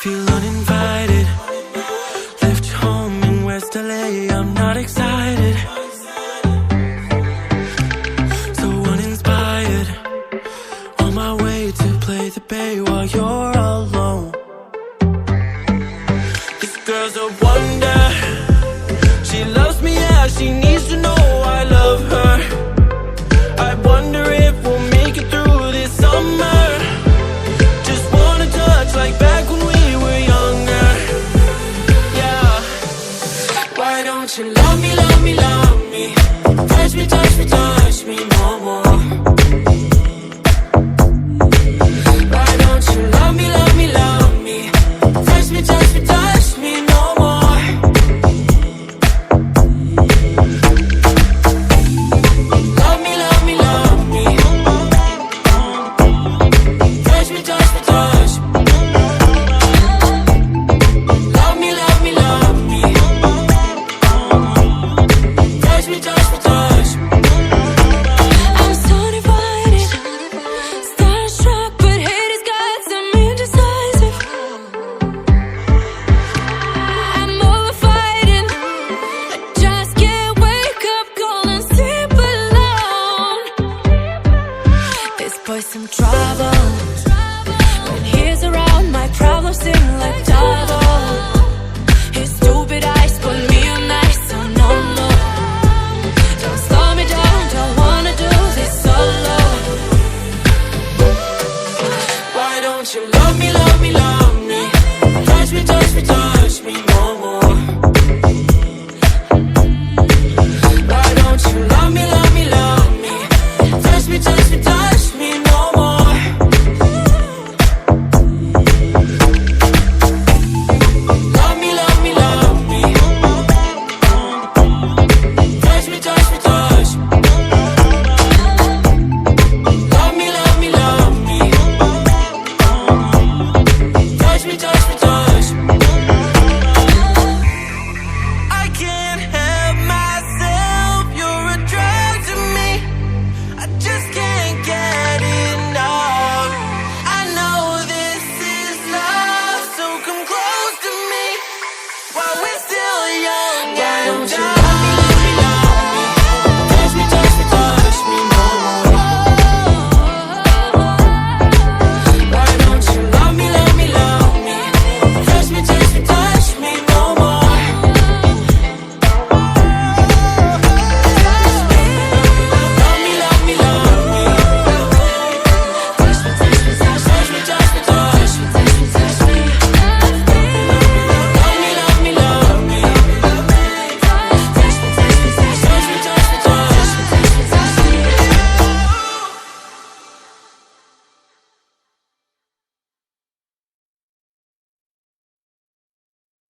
Feel uninvited. Left home in West LA, I'm not excited. So uninspired. On my way to play the bay while you're alone. This girl's a wonder. She loves me, yeah, she needs to know I love her. I wonder if we'll make it through this summer. Just wanna touch like back when we were younger. Yeah. Why don't you love me, love me, love me? Touch me, touch me, touch me no more. Why don't you love me, love me, love me? Touch me, touch me, touch me no more. Love me, love me, love me. Touch me, touch me, touch me. Love me, love me, love me. Touch me, touch me, touch me.